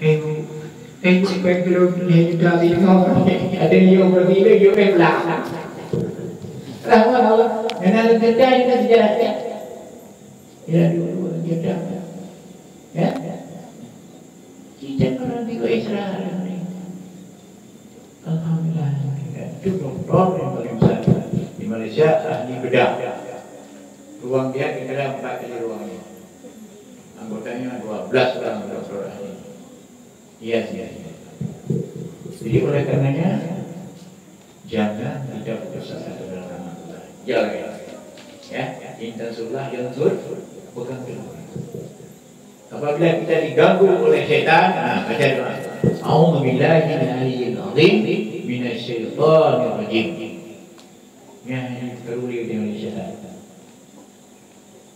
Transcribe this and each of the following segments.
Em quen cái đôi này ra đi ngon ở đây nhiều rồi đi đây nhiều em lạ lắm đâu nên là cái trai nó sẽ ra ya dulu dia dah ya kita orang di Israel ini alhamdulillah itu dokter yang paling besar di Malaysia ahli bedah ruang dia kira 4 kali ruangnya anggotanya 12 orang dokter ahli iya. Jadi oleh karenanya jangan tidak putus asa dalam rahmatullah. Jangan ya, intasullah yanzur bukan keluar. Apabila kita diganggu oleh setan, baca doa. A'udzu billahi minal azim minasyaitonir rajim. Ya, ini teruli dengan setan.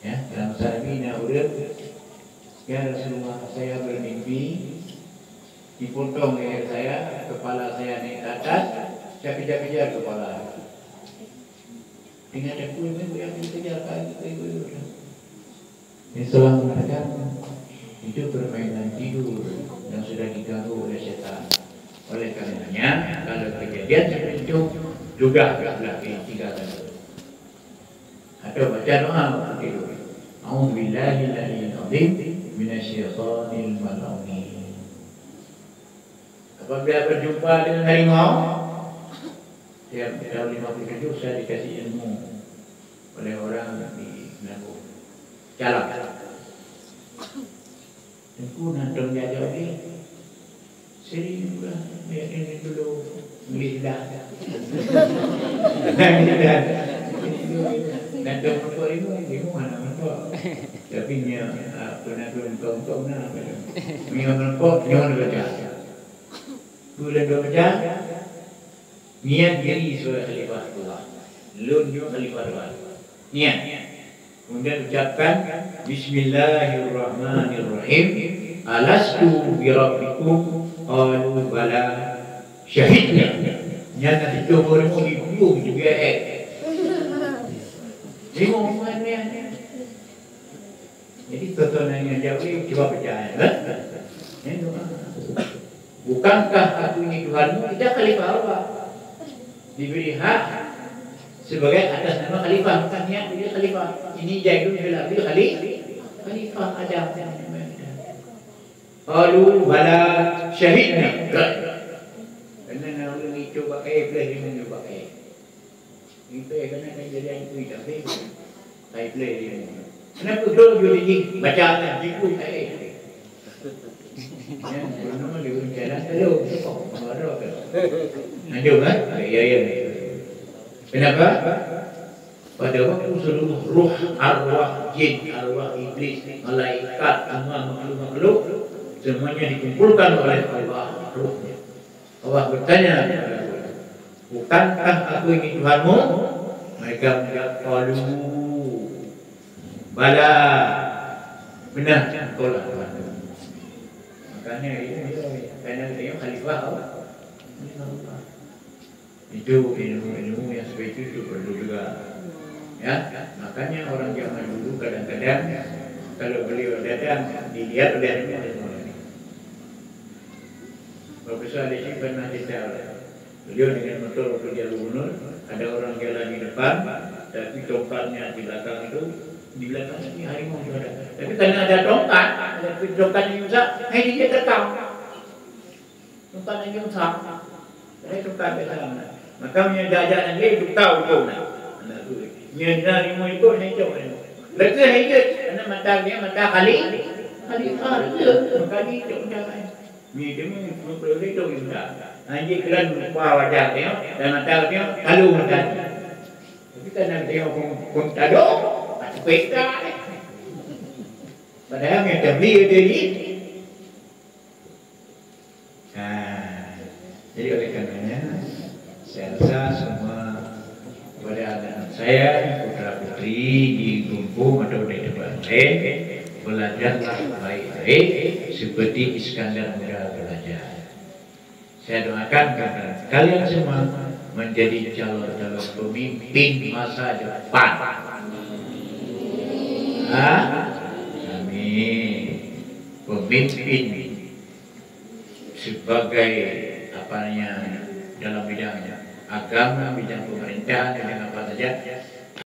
Ya, dalam sarmina urip ya Rasulullah, saya bermimpi dipotong leher saya, kepala saya naik ke atas, saya kejar-kejar kepala. Dengan ada ibu yang dikejar ibu. Ini setelah mengatakan itu permainan tidur yang sudah diganggu oleh setan. Oleh karenanya, kalau kejadian seperti itu juga lagi 3 kali. Atau baca doa waktu tidur. A'udzubillahi minasyaitonir rajim. Apabila berjumpa dengan harimau, setiap tahun 57 saya dikasih ilmu oleh orang di Melaka. Jalan. Aku nonton dia jauh ni, serius lah. Dia ini dulu melihat. Dan tempat itu mana tempat. Tapi dia pernah turun nak. Dia melempok, dia baca. Bulan 2 jam niat diri sebagai khalifah Allah, lun juga khalifah Allah. Niat. Kemudian ucapkan Bismillahirrahmanirrahim. Alastu bi rabbikum qalu bala syahidna. Niat nanti coba orang ibu juga Tengok mana. Jadi tontonannya jauh coba percaya. Bukankah aku ini Tuhanmu? Tidak, khalifah Allah diberi hak sebagai atas nama khalifah, bukan niat dia khalifah. Ini Zaidun bin Abi khalifah ada. Qalu bala syahidna. Karena orang ini coba play dengan coba itu karena kejadian itu tapi play dia. Kenapa kau jadi baca jiku Ya, nama dia berjalan kalau marah kan. Ada kan? Ya. Kenapa? Pada waktu seluruh ruh, arwah jin, arwah iblis, malaikat, semua makhluk semuanya dikumpulkan oleh Allah ruhnya. Allah bertanya, bukankah aku ini Tuhanmu? Mereka menjawab, qalu bala, benar kau lah Tuhan. Makanya karena dia khalifah Allah. Itu ilmu yang seperti itu perlu juga. Ya, makanya orang zaman dulu kadang-kadang kalau beliau datang dilihat oleh ada semua ini. Profesor Alisi pernah cerita beliau dengan motor waktu dia gubernur, ada orang jalan di depan, tapi tongkatnya di belakang itu. Di belakang ini harimau juga ada. Tapi karena ada tongkat, tongkatnya rusak, dia terkam. Tongkatnya rusak. Jadi tongkat biasa. Maka menjajak dia itu tahu kau nak. Dia harimau itu hijau. Lagi hijau, karena mata dia mata khalifah itu. Maka dia hijau jangan. Dia perlu itu juga. Nanti keran wajah dia dan mata dia kalau mata. Tapi karena dia pun tado. Pesta padahal yang terbeli jadi jadi oleh karenanya saya rasa semua kepada anak saya putra putri di Lumpur atau di tempat lain belajarlah baik-baik seperti Iskandar Muda belajar. Saya doakan kepada kalian semua menjadi calon-calon pemimpin masa depan. Amin. Pemimpin sebagai apa namanya dalam bidang agama, bidang pemerintahan, bidang apa saja